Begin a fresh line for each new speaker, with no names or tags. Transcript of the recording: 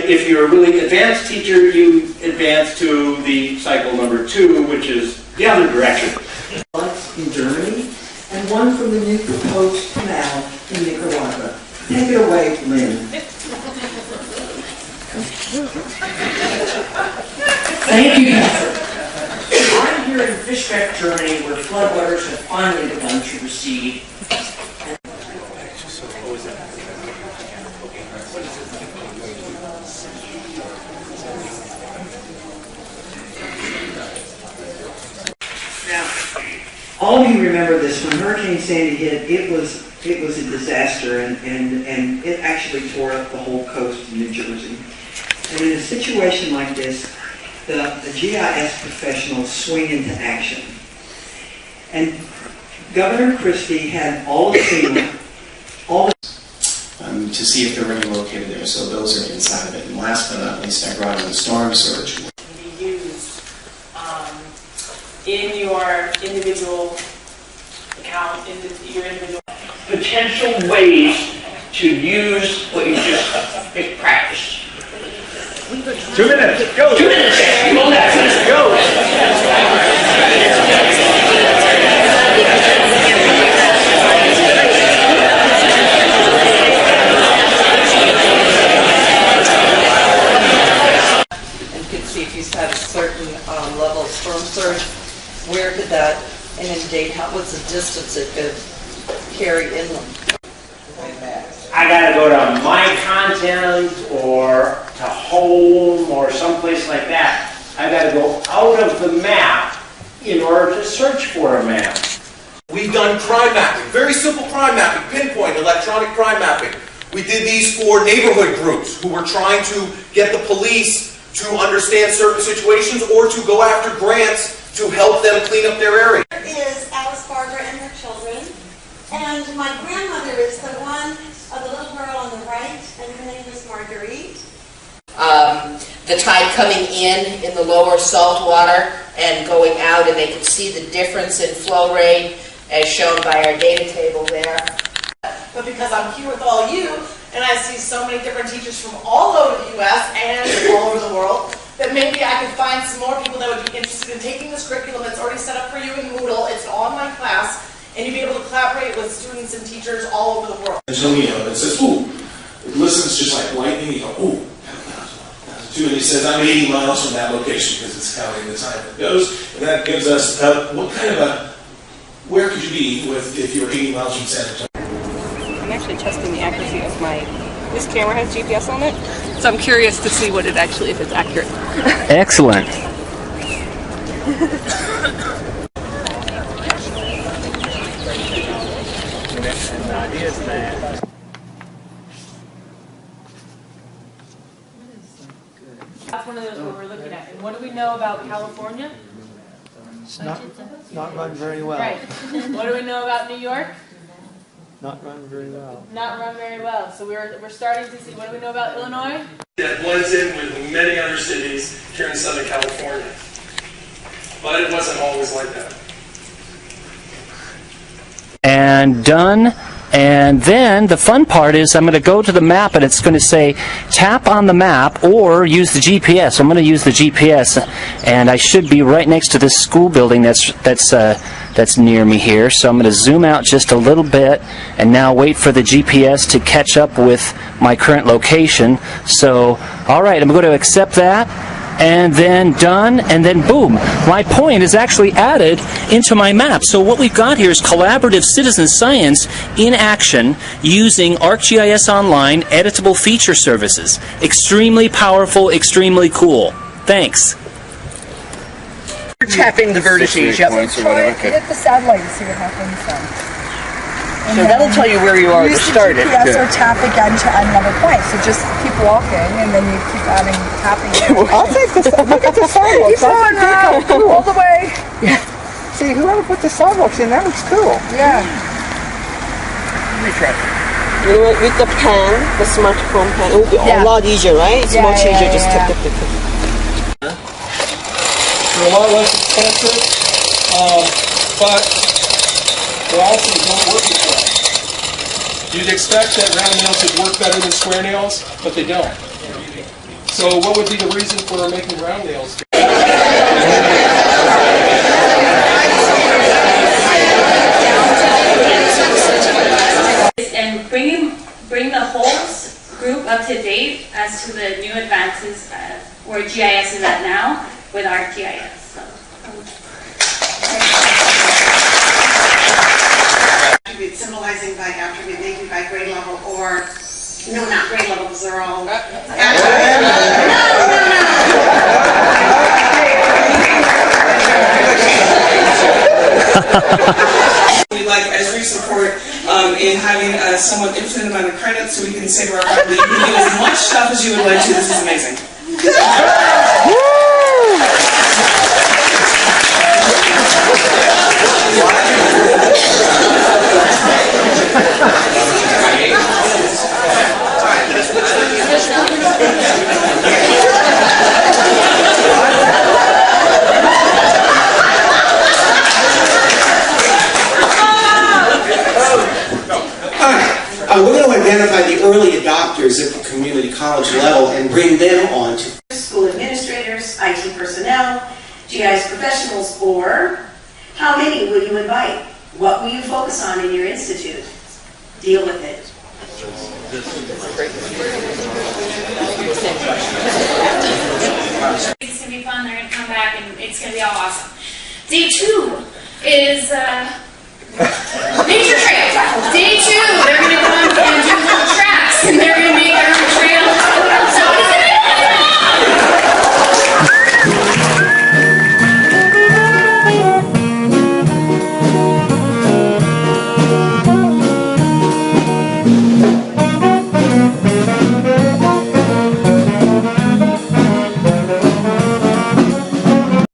if you're a really advanced teacher, you advance to the cycle number 2, which is the other direction.
In Germany, and one from the new proposed canal in Nicaragua. Take it away, Lynn.
Thank you, Catherine. I'm here in Fischbeck, Germany, where floodwaters have finally begun to recede.
All of you remember this, when Hurricane Sandy hit, it was a disaster, and it actually tore up the whole coast of New Jersey. And in a situation like this, the GIS professionals swing into action. And Governor Christie had all the FEMA,
to see if they're really located there, so those are inside of it. And last but not least, I brought in the storm surge.
Be used in your individual account, in your individual
Potential ways to use what you just practiced.
2 minutes, go!
2 minutes! Hold that. Go!
If you had a certain level of storm surge, where could that inundate? What's the distance it could carry inland?
I gotta go to my content or to home or someplace like that. I gotta go out of the map in order to search for a map.
We've done crime mapping, very simple crime mapping, pinpoint, electronic crime mapping. We did these for neighborhood groups who were trying to get the police to understand certain situations or to go after grants to help them clean up their area.
There is Alice Barber and her children, and my grandmother is the one of the little girl on the right, and her name is Marguerite.
The tide coming in the lower salt water and going out, and they can see the difference in flow rate as shown by our data table there.
but because I'm here with all you, and I see so many different teachers from all over the U.S. and all over the world, that maybe I could find some more people that would be interested in taking this curriculum that's already set up for you in Moodle. It's an online class, and you'd be able to collaborate with students and teachers all over the world.
And so, it says, ooh, it listens just like lightning. You go, ooh, 10,000. And he says, I'm 80 miles from that location because it's counting the time it goes. And that gives us what kind of where could you be if you were 80 miles from San Antonio?
I'm actually testing the accuracy of this camera has GPS on it, so I'm curious to see if it's accurate.
Excellent.
That's one of those where we're looking at. And what do we know about California?
It's not run very well.
Right. What do we know about New York?
Not run very well.
Not run very well. So we're starting to see. What do we know about Illinois?
That blends in with many other cities here in Southern California. But it wasn't always like that.
And done. And then the fun part is I'm going to go to the map and it's going to say tap on the map or use the GPS. So I'm going to use the GPS, and I should be right next to this school building that's near me here. So I'm going to zoom out just a little bit and now wait for the GPS to catch up with my current location. So all right, I'm going to accept that. And then done, and then boom, my point is actually added into my map. So what we've got here is collaborative citizen science in action using ArcGIS Online editable feature services. Extremely powerful, extremely cool. Thanks.
We're tapping the vertices. Yep.
Hit the satellite and see what happens then.
So that'll tell you where you are to start it.
Use the GPS or tap again to another point. So just keep walking, and then you keep tapping.
I'll take this. Look at the sidewalks.
All the way.
Yeah. See, whoever put the sidewalks in, that looks cool.
Yeah.
Let me try. You know, with the pen, the smartphone pen, it would be a lot easier, right? It's much easier just tap.
They're a lot less expensive, but they also don't work as well. You'd expect that round nails would work better than square nails, but they don't. So what would be the reason for making round nails?
And bring the whole group up to date as to the new advances where GIS is at now with ArcGIS. So.
Attribute symbolizing by attribute, maybe by grade level, or no, not grade level, because they're all.
We'd like Esri support in having a somewhat infinite amount of credit so we can say to our faculty, you can do as much stuff as you would like to. This is amazing.
We're going to identify the early adopters at the community college level and bring them on to
school administrators, IT personnel, GIS professionals, or how many will you invite? What will you focus on in your institute? Deal with it.
It's going to be fun. They're going to come back and it's going to be all awesome. Day 2 is nature trails.